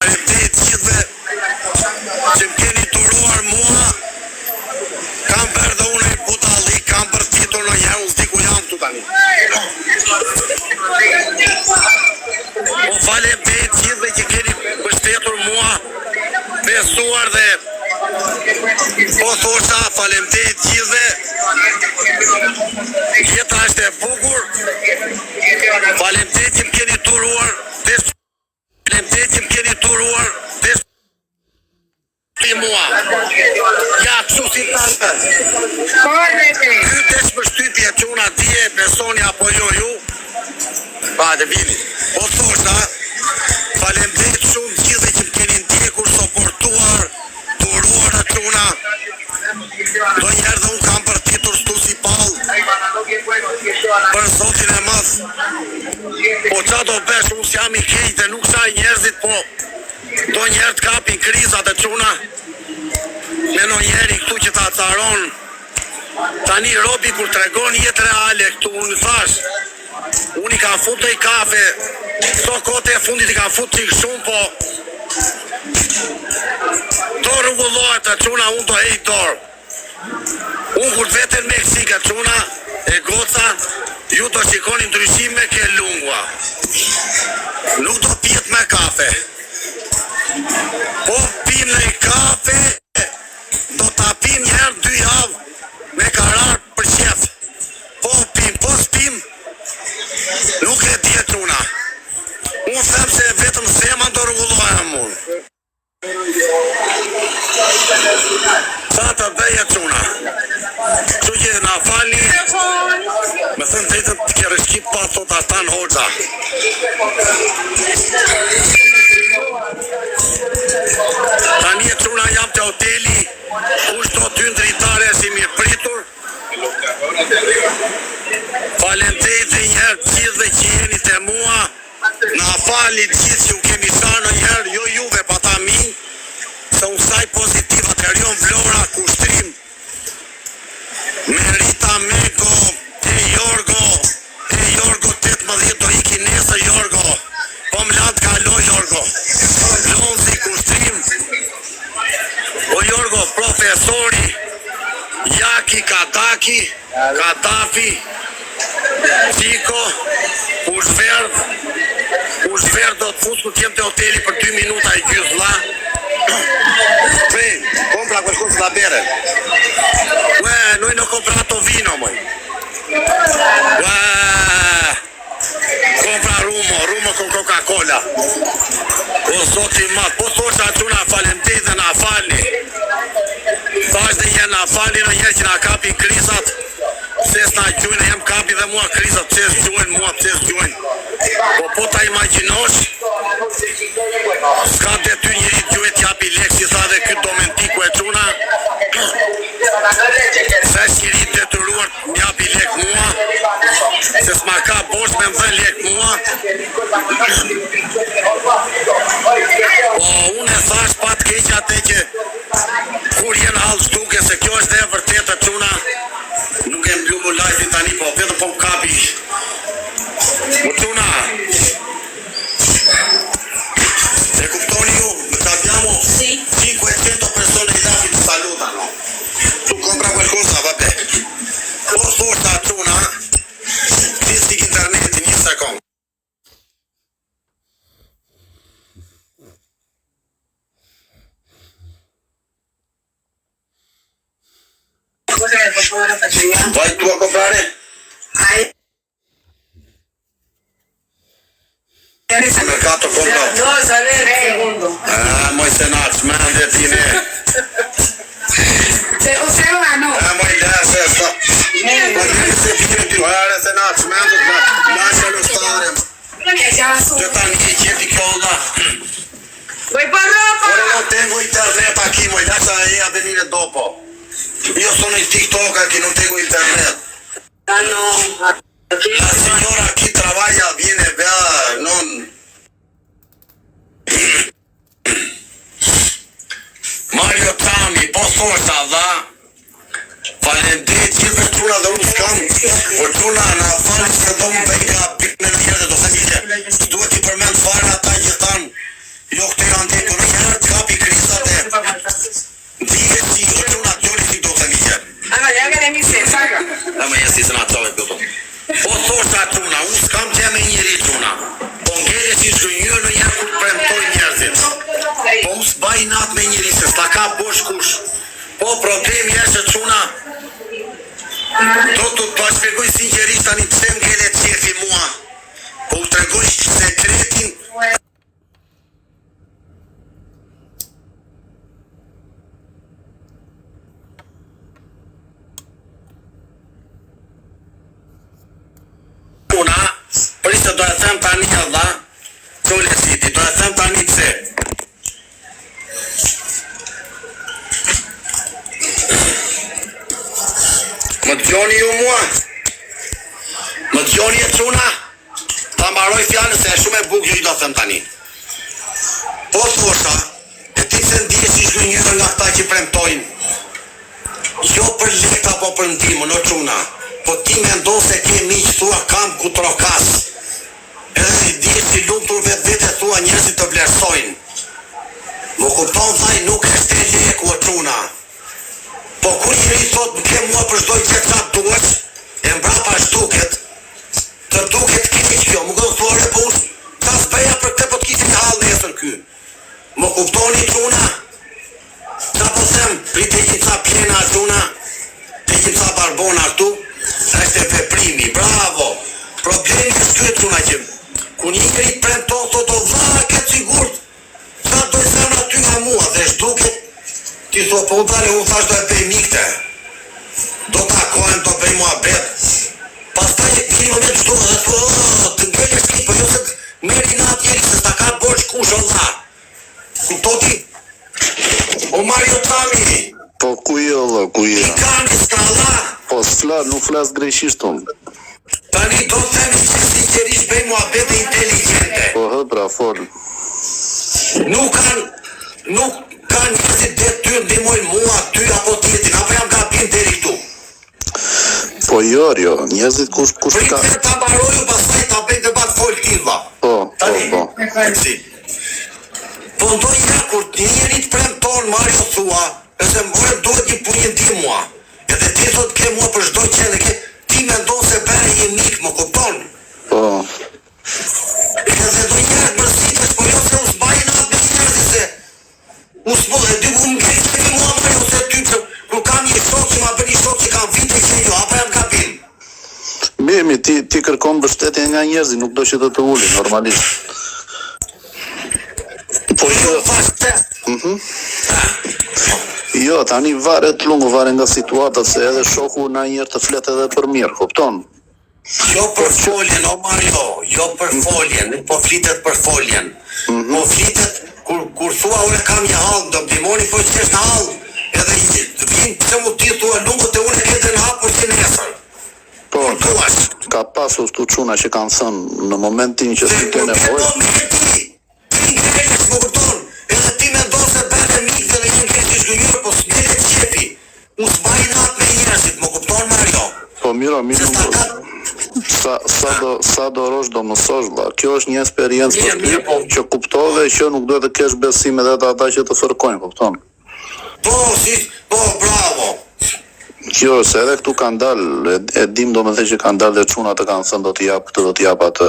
Faleminderit gjithëve që më keni turuar mua. Kam bërë dhe unë i butalli, kam përtitur në njërë, unë s'di ku jam këtu tani. Po faleminderit gjithëve që keni mbështetur mua, besuar dhe po thosha faleminderit gjithëve. Jeta është e bukur. Faleminderit që më keni turuar. Faleminderit që më keni turuar. Mua. Ja, kështu si tante. Ky desh për shtypje që unë atje, besoni apo jo ju. Pa, dhe vini. Po thosha, faleminderit shumë gjithë që më keni ndjekur, soportuar, turuar atë una. Do njerë dhe unë kam përtitur stu si pal. Për Zotin e madh. Po qa do besh, unë s'jam i kejt dhe nuk saj njerëzit, po do njerë të kapin krizat e quna. Meno njeri këtu që ta caron. Tani Robi kur tregon jetë reale këtu, unë thash, unë i ka fut të i kafe, so kote e fundit i ka fut qik shumë, po do rrugullohet të quna, unë do hej dorë. Unë kur të vetën Meksika quna, e goca, ju do shikoni ndryshime ke lungua. Nuk do pjet me kafe. Po pim në i kafe, do ta pim njëherë 2 javë me karar për qef. Po pim, po s'pim, nuk e dje truna. Unë them se vetëm sema do rrugullohem unë. Sa të beje truna. Që që na fali, me thënë drejtën të kjerë shqip pa thot Artan Hoxha. Tani e truna jam të hoteli, kushto ty ndritare si mi pritur. Faleminderit dhe njerë gjithë që jeni të mua. Na fali gjithë që u kemi sa në njerë, jo juve pa ta mi. Se unë saj pozitiva të rion vlora, kushtrim. Merita Meko, e Jorgo 18 do iki nesër Jorgo. Po më latë kalo Jorgo. Lonzi kushtrim. O Jorgo, profesori, Jaki Kadaki, Kadafi, Tiko, Ushver do të fusë ku t'jem të hoteli për 2 minuta i gjysë la. Compra qualcosa da bere. Noi non ho comprato vino, moj. Compra rumo con Coca-Cola. O zoti ma, po thosha quna faleminderit dhe na falni. Thash dhe njerë na falni në njerë që na kapin krizat. Pse s'na gjujnë, jem kapi dhe mua krizat, pse s'gjujnë mua, pse s'gjujnë. Po ta imagjinosh, s'ka dhe ty njëri t'gjujnë t'japi lek, si tha dhe këtë domentiku e quna. Se shkiri detyruar m'japi lek mua, se s'ma ka bosh me m'dhe lek mua. Po unë e thash pat keqja te që kur jenë halë shtuke, se kjo është e vërtet e quna. Nuk e mblumur live-in tani, po vetëm po m'kapi. Po quna, e kuptoni ju, abbiamo 500 persone in là che ti salutano. Tu compra qualcosa, vabbè. O thosha quna, distik internet, një sekund. Vai tu a comprare? Al mercato compra. No, salere secondo. Moj se na çmendje ti ne. Se no. Moj lese sta. Moj se ti ti ora se na çmendje, lascia lo stare. Che tani che chiedi cosa? Vuoi parropa? Ora non tengo internet aquí, moj lascia lei a venire dopo. Io sono il TikToker che non tengo internet. Ah no. La signora aquí trabaja viene vea, non... Mario Tami, po thosha dha, faleminderit gjithë truna dhe unë s'kam, por truna na fali se do më bëj gabim në njerë dhe do themi që duhet i përmend fare ata që thanë Jo këtë janë të në herë të kapi krizat e dhije si o quna gjoli si do të vijë. Ama, ja me mi se, saka. Ama jesi së nga qove pëto. Po thosha quna, unë s'kam që me njëri quna. Po ngele si shkënjë në jërë kur premtoj njerëzit. Po më s'baj nat me njëri se s'ta ka bosh kush. Po problemi e që quna do të shpjegoj sinqerisht tani pse ngele qefi mua. Po u tregoj sekretin. Përse do e them tani Allah, qole siti, do e them tani pse. Më t'gjoni ju mua? Më t'gjoni e quna? Ta mbaroj fjallën se e shumë e bukë ju i do them tani. Po thosha, e ti se ndije si shgënjërë nga këta që premtojnë. Jo për lekta po për ndimën, o quna. Po ti me ndonë se ke miqë thua kam ku trokas. Edhe si di si lumtur vetë thua njerëzit të vlerësojnë. Më kupton dhaj nuk është e leku o quna. Po kur njëri thot më ke mua për shdoj që këta duesh, e mbrapa shduket, të duket keq kjo, më gënë thore po ush, ta s'beja për këte po t'kisi një halë nesër ky. Më kuptoni quna? Ta po them, rite që ca pjena quna, që ca barbona këtu, është e veprimi, bravo. Problemi është këtë quna që ku njëri premton thot o dha këtë sigurt, sa do i zemra ty nga mua dhe shduket, ti thot po dale unë thash do e bëj mikte, do takohem, do bëj mua bet, pastaj një moment shtu dhe thot të ngele shkit, po jo se meri në atjeri se s'ta ka borç kush o dha. Kuptoti? O Mario Tami. Po ku jo dhe, ku jo? I kanë skalla. Po s'fla, nuk flas greqisht unë. Tani do të themi që sinqerisht bëj mua bete inteligente. Po hë pra, fol. Nuk kanë njerëzit dhe ty ndihmojnë mua, ty apo tjetin, apo jam gabim deri këtu. Po jo, njerëzit kush ka... Pritet ta mbaroju, pastaj ta bëj debat fol kilva. Po. Po ndonjëherë kur njëri të premton Mario thua, nëse more duhet një punjë ti mua. Edhe ti thot ke mua për çdo gjë dhe ti mendon se bëre një mik, më kupton? Po. Edhe ndonjëherë mërzitesh, po jo se u s'baj natë me njerëzit se u s'bo e dy u ngejtë mua Mario se ty kur kam një shok që ma bën një shok që kam vite që jo, apo jam gabim? Mirë, ti kërkon mbështetje nga njerëzit, nuk do që të uli, normalisht. Po jo, thash te. Jo, tani varet lungu, varet nga situatat, se edhe shoku na njerë të flet edhe për mirë, kupton? Jo për foljen, o Mario, jo për foljen, nuk po flitet për foljen. Po flitet, kur thua ure kam një halë, do m'dimoni po që është në halë, edhe vin që mu ti thua lungu të une këtë në hapur që nesër. Po, ka pasur të quna që kanë thënë në momentin që si ke nevojë. Dhe ti ngresh, më kupton, edhe ti me do se bete mikë dhe një ngresh i shgënjur, po s'bete qefi. Unë s'baj natë me njerëzit, më kupton Mario? Po miro, sa do rosh do mësosh, vlla. Kjo është një eksperiencë për ty që kuptove që nuk duhet të kesh besim edhe të ata që të fërkojnë, kupton? Po, bravo. Kjo se edhe këtu kanë dalë, e dim do me the që kanë dalë dhe quna të kanë thënë do t'i jap këtë, do t'i jap atë.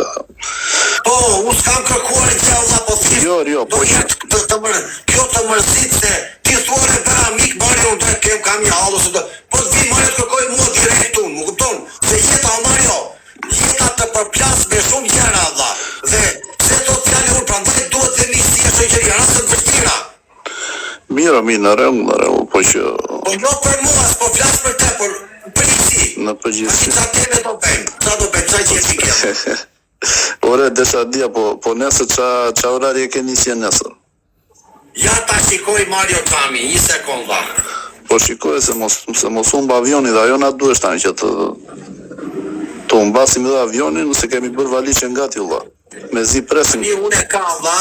Po, u s'kam kërkuar që Allah po thjesht. Jo, po kjo të mërzit se ti thuare për amik Mario unë të kem kam një halë ose po të vi Mario të kërkoj mua direkt unë, më kupton? Se jeta Mario, jeta të përplas me shumë gjera Allah. Dhe se do t'jali unë, prandaj duhet dhe mi si e shoqëria, rasët vështira. Miro, në rregull, po që... Po jo për mua, s'po flas për te, por për si. Në përgjithësi. Sa teme do bëjmë, sa që e si kemë. Ore, desha dia, po nesër qa orari e ke nisje nesër? Ja ta shikoj Mario Tami, një sekunda. Po shikoj se mos humb avionin dhe ajo na duhesh tani që të humbasim edhe avionin nëse kemi bërë valizhe ngati valla. Mezi presim. Tani unë e kam valla.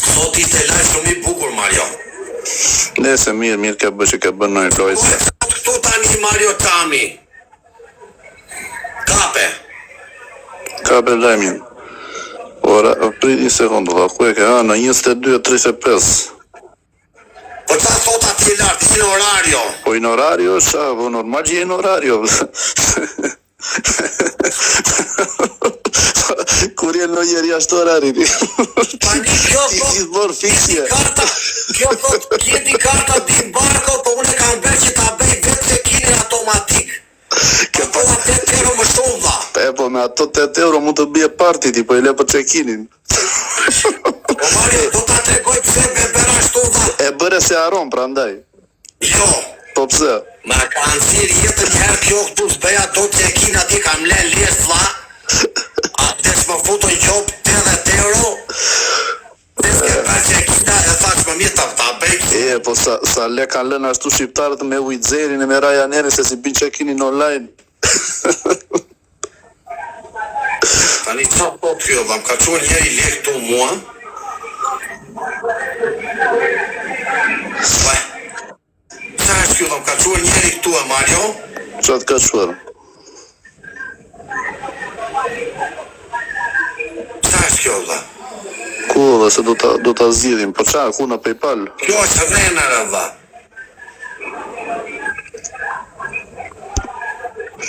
Sot ishte lajë shumë i bukur Mario. Nese mirë ke bërë që ke bërë në lojë. Këtu tani Mario Tami. Ka për lajmin. Ora, prit një sekundë, valla, ku e ke? Në 22:35. Po qa thot ati e lartë, i në orario? Po i në orario, po normal që i në orario. Kur jenë në njeri ashtë orari ti. Tani kjo Ti gjithmor fiksje. Kjo thot, kjeti karta Big Barko, po unë e kam bërë që ta bëj vetë se kinin automatik. Po atë 8 euro më shumë dha. E po me ato 8 euro mund të bje parti ti, po i le për check-inin. Po Mario, do ta tregoj pse beber ashtu dha. E bëre se aron, prandaj. Jo. Po pse? Ma ka nëzirë jetën njerë kjo këtu s'beja do të e kina ti kam le lesë dha. A des më futo një gjopë 80 euro. Des ke për që e kina e thaç më mirë ta bëj. E, po sa le kanë lënë ashtu shqiptarët me Ujzerin e me Ryanair se si bin check-inin online. Tani qa po kjo, dhe më ka quen njeri lekë tu mua. Qa është kjo, dhe më ka quen njeri këtu e Mario? Qa të ka quar? Qa është kjo, dhe? Ku dhe se do ta zgjidhim, po qa, ku në PayPal? Kjo është rrenër e dhe.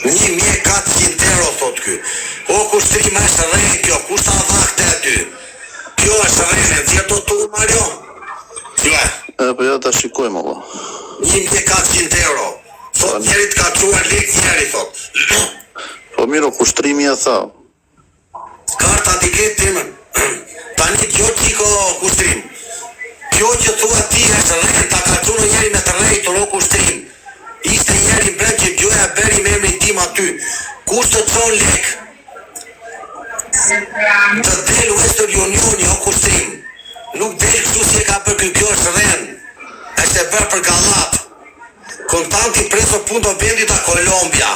1.400 euro, thot kjo. O, kushtrim është rrenë kjo, kushta dha këte aty. Kjo është rrenë, dhjetë do tu, Mario? Kjo e. Po ja ta shikojmë, Allah. 1.400 euro. Thot njerit ka quar lek njeri, thot. Po miro, kushtrimi e tha. Karta t'i ketë timën. Tani kjo qiko kushtrim. Kjo që thua ti është rrenë, ta ka qunë njeri me të rrejtë, o kushtrim. Ishte njeri brem që gjoja beri me emrin tim aty. Kush të qon lek? Të del Western Unioni, o kushtrim. Nuk del kështu si e ka për kjo është rrenë. Është e bërë për gallat. Kontanti preso punto vendit a Kolombia.